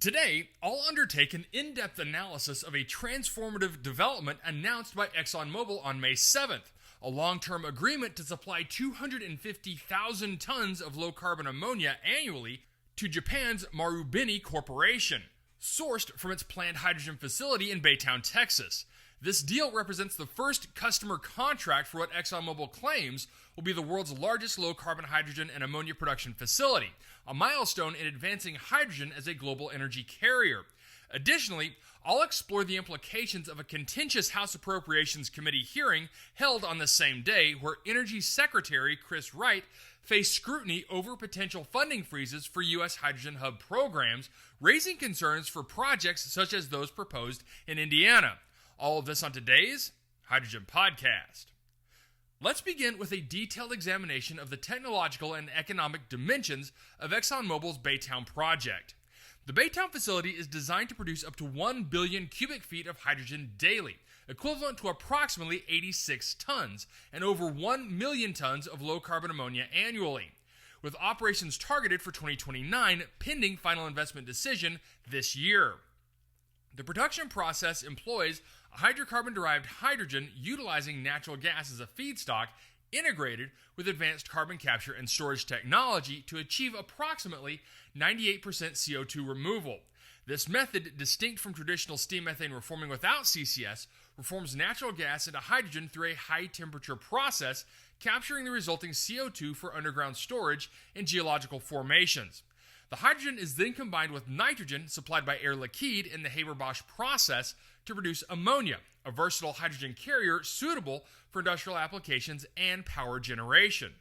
Today, I'll undertake an in-depth analysis of a transformative development announced by ExxonMobil on May 7th, a long-term agreement to supply 250,000 tons of low-carbon ammonia annually to Japan's Marubeni Corporation, sourced from its planned hydrogen facility in Baytown, Texas. This deal represents the first customer contract for what ExxonMobil claims will be the world's largest low-carbon hydrogen and ammonia production facility, a milestone in advancing hydrogen as a global energy carrier. Additionally, I'll explore the implications of a contentious House Appropriations Committee hearing held on the same day where Energy Secretary Chris Wright faced scrutiny over potential funding freezes for U.S. hydrogen hub programs, raising concerns for projects such as those proposed in Indiana. All of this on today's Hydrogen Podcast. Let's begin with a detailed examination of the technological and economic dimensions of ExxonMobil's Baytown project. The Baytown facility is designed to produce up to 1 billion cubic feet of hydrogen daily, equivalent to approximately 86 tons, and over 1 million tons of low-carbon ammonia annually, with operations targeted for 2029, pending final investment decision this year. The production process employs a hydrocarbon-derived hydrogen utilizing natural gas as a feedstock integrated with advanced carbon capture and storage technology to achieve approximately 98% CO2 removal. This method, distinct from traditional steam methane reforming without CCS, reforms natural gas into hydrogen through a high-temperature process, capturing the resulting CO2 for underground storage in geological formations. The hydrogen is then combined with nitrogen supplied by Air Liquide in the Haber-Bosch process to produce ammonia, a versatile hydrogen carrier suitable for industrial applications and power generation.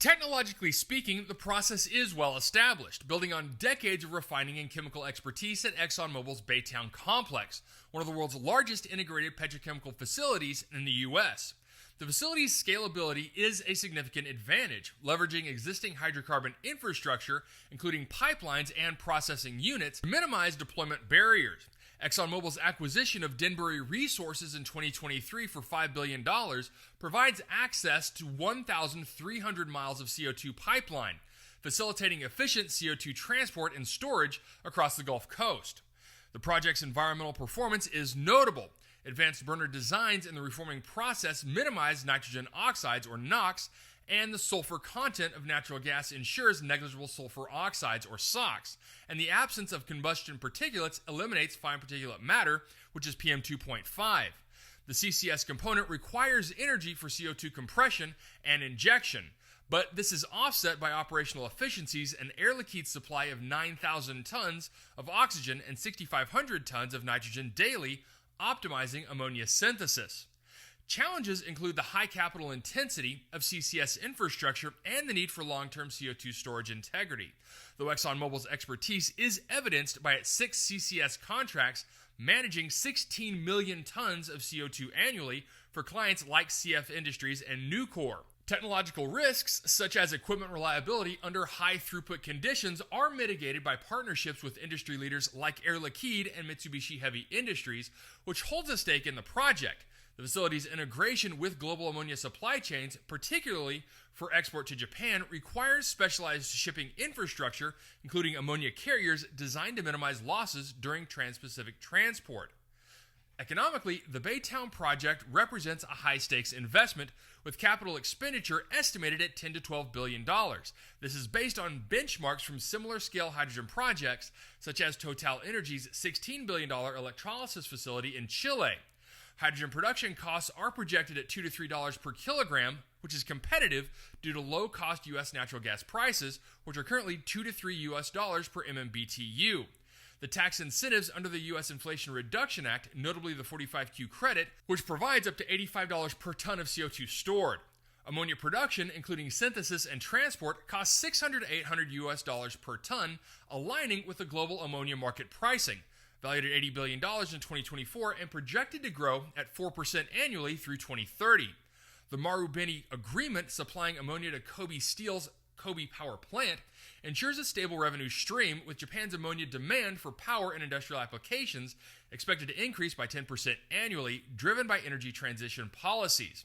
Technologically speaking, the process is well established, building on decades of refining and chemical expertise at ExxonMobil's Baytown complex, one of the world's largest integrated petrochemical facilities in the U.S. The facility's scalability is a significant advantage, leveraging existing hydrocarbon infrastructure, including pipelines and processing units, to minimize deployment barriers. ExxonMobil's acquisition of Denbury Resources in 2023 for $5 billion provides access to 1,300 miles of CO2 pipeline, facilitating efficient CO2 transport and storage across the Gulf Coast. The project's environmental performance is notable. Advanced burner designs in the reforming process minimize nitrogen oxides, or NOx, and the sulfur content of natural gas ensures negligible sulfur oxides, or SOx, and the absence of combustion particulates eliminates fine particulate matter, which is PM2.5. The CCS component requires energy for CO2 compression and injection, but this is offset by operational efficiencies and Air Liquide's supply of 9,000 tons of oxygen and 6,500 tons of nitrogen daily, optimizing ammonia synthesis. Challenges include the high capital intensity of CCS infrastructure and the need for long-term CO2 storage integrity, though ExxonMobil's expertise is evidenced by its 6 CCS contracts managing 16 million tons of CO2 annually for clients like CF Industries and Nucor. Technological risks, such as equipment reliability under high-throughput conditions, are mitigated by partnerships with industry leaders like Air Liquide and Mitsubishi Heavy Industries, which holds a stake in the project. The facility's integration with global ammonia supply chains, particularly for export to Japan, requires specialized shipping infrastructure, including ammonia carriers designed to minimize losses during trans-Pacific transport. Economically, the Baytown project represents a high-stakes investment with capital expenditure estimated at $10 to $12 billion. This is based on benchmarks from similar-scale hydrogen projects, such as TotalEnergies' $16 billion electrolysis facility in Chile. Hydrogen production costs are projected at $2 to $3 per kilogram, which is competitive due to low-cost U.S. natural gas prices, which are currently $2 to $3 per MMBTU. The tax incentives under the U.S. Inflation Reduction Act, notably the 45Q credit, which provides up to $85 per ton of CO2 stored. Ammonia production, including synthesis and transport, costs $600 to $800 per ton, aligning with the global ammonia market pricing, valued at $80 billion in 2024 and projected to grow at 4% annually through 2030. The Marubeni agreement supplying ammonia to Kobe Steel's Kobe Power Plant ensures a stable revenue stream, with Japan's ammonia demand for power and industrial applications expected to increase by 10% annually, driven by energy transition policies.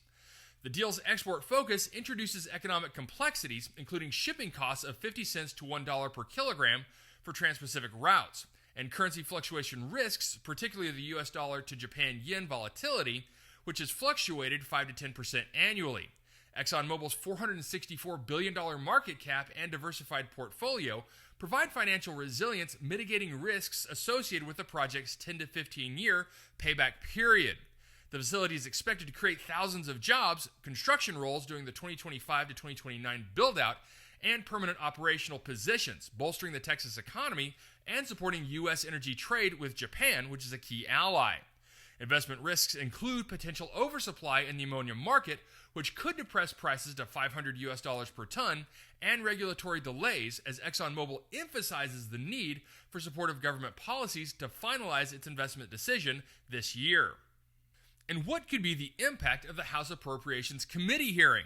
The deal's export focus introduces economic complexities, including shipping costs of 50 cents to $1 per kilogram for trans-Pacific routes, and currency fluctuation risks, particularly the US dollar to Japan yen volatility, which has fluctuated 5 to 10% annually. ExxonMobil's $464 billion market cap and diversified portfolio provide financial resilience, mitigating risks associated with the project's 10 to 15-year payback period. The facility is expected to create thousands of jobs, construction roles during the 2025 to 2029 build-out, and permanent operational positions, bolstering the Texas economy and supporting U.S. energy trade with Japan, which is a key ally. Investment risks include potential oversupply in the ammonia market, which could depress prices to $500 per ton, and regulatory delays as ExxonMobil emphasizes the need for supportive government policies to finalize its investment decision this year. And what could be the impact of the House Appropriations Committee hearing?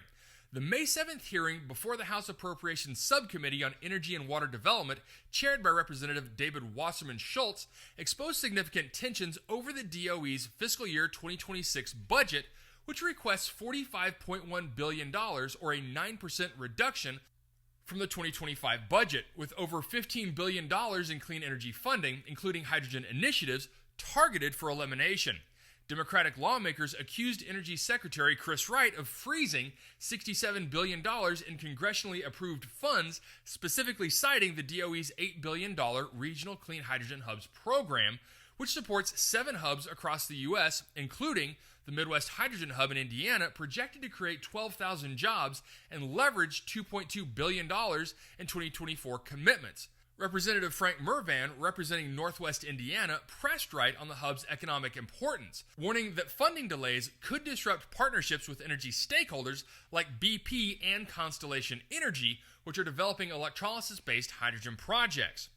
The May 7th hearing before the House Appropriations Subcommittee on Energy and Water Development, chaired by Representative David Wasserman Schultz, exposed significant tensions over the DOE's fiscal year 2026 budget, which requests $45.1 billion, or a 9% reduction from the 2025 budget, with over $15 billion in clean energy funding, including hydrogen initiatives, targeted for elimination. Democratic lawmakers accused Energy Secretary Chris Wright of freezing $67 billion in congressionally approved funds, specifically citing the DOE's $8 billion Regional Clean Hydrogen Hubs program, which supports 7 hubs across the U.S., including the Midwest Hydrogen Hub in Indiana, projected to create 12,000 jobs and leverage $2.2 billion in 2024 commitments. Representative Frank Mervan, representing Northwest Indiana, pressed Wright on the hub's economic importance, warning that funding delays could disrupt partnerships with energy stakeholders like BP and Constellation Energy, which are developing electrolysis-based hydrogen projects.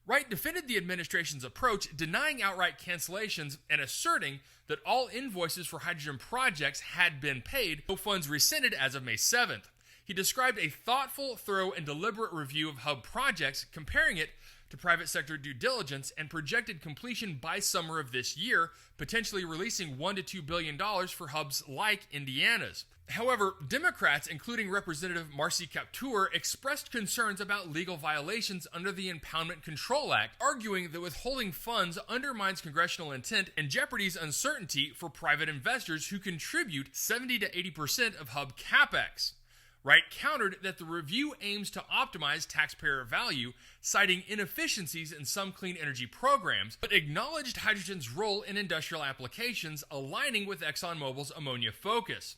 Wright defended the administration's approach, denying outright cancellations and asserting that all invoices for hydrogen projects had been paid, though funds rescinded as of May 7th. He described a thoughtful, thorough, and deliberate review of hub projects, comparing it to private sector due diligence, and projected completion by summer of this year, potentially releasing $1 to $2 billion for hubs like Indiana's. However, Democrats, including Representative Marcy Kaptur, expressed concerns about legal violations under the Impoundment Control Act, arguing that withholding funds undermines congressional intent and jeopardies uncertainty for private investors who contribute 70 to 80% of hub capex. Wright countered that the review aims to optimize taxpayer value, citing inefficiencies in some clean energy programs, but acknowledged hydrogen's role in industrial applications, aligning with ExxonMobil's ammonia focus.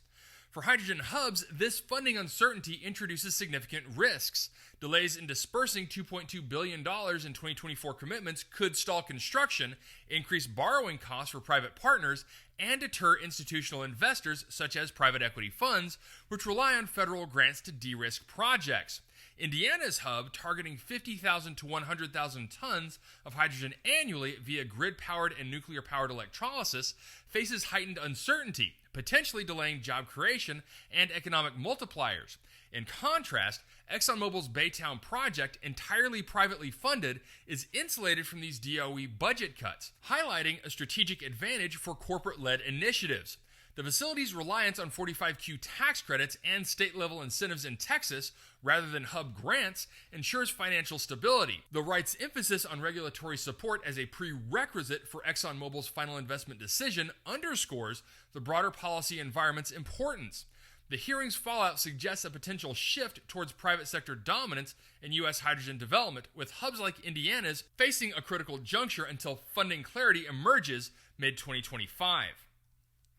For hydrogen hubs, this funding uncertainty introduces significant risks. Delays in dispersing $2.2 billion in 2024 commitments could stall construction, increase borrowing costs for private partners, and deter institutional investors such as private equity funds, which rely on federal grants to de-risk projects. Indiana's hub, targeting 50,000 to 100,000 tons of hydrogen annually via grid-powered and nuclear-powered electrolysis, faces heightened uncertainty, potentially delaying job creation and economic multipliers. In contrast, ExxonMobil's Baytown project, entirely privately funded, is insulated from these DOE budget cuts, highlighting a strategic advantage for corporate-led initiatives. The facility's reliance on 45Q tax credits and state-level incentives in Texas, rather than hub grants, ensures financial stability. The Wright's emphasis on regulatory support as a prerequisite for ExxonMobil's final investment decision underscores the broader policy environment's importance. The hearing's fallout suggests a potential shift towards private sector dominance in U.S. hydrogen development, with hubs like Indiana's facing a critical juncture until funding clarity emerges mid-2025.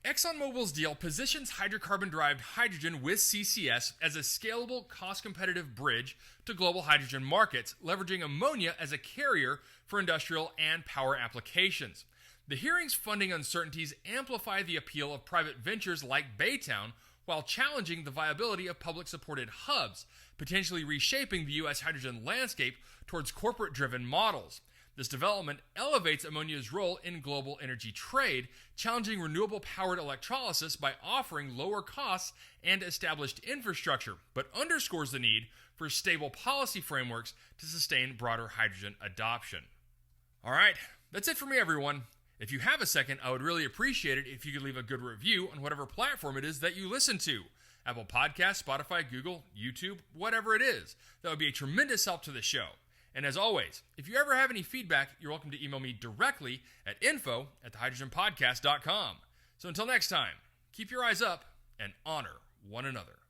ExxonMobil's deal positions hydrocarbon-derived hydrogen with CCS as a scalable, cost-competitive bridge to global hydrogen markets, leveraging ammonia as a carrier for industrial and power applications. The hearing's funding uncertainties amplify the appeal of private ventures like Baytown, while challenging the viability of public-supported hubs, potentially reshaping the U.S. hydrogen landscape towards corporate-driven models. This development elevates ammonia's role in global energy trade, challenging renewable-powered electrolysis by offering lower costs and established infrastructure, but underscores the need for stable policy frameworks to sustain broader hydrogen adoption. All right, that's it for me, everyone. If you have a second, I would really appreciate it if you could leave a good review on whatever platform it is that you listen to. Apple Podcasts, Spotify, Google, YouTube, whatever it is. That would be a tremendous help to the show. And as always, if you ever have any feedback, you're welcome to email me directly at info@thehydrogenpodcast.com. So until next time, keep your eyes up and honor one another.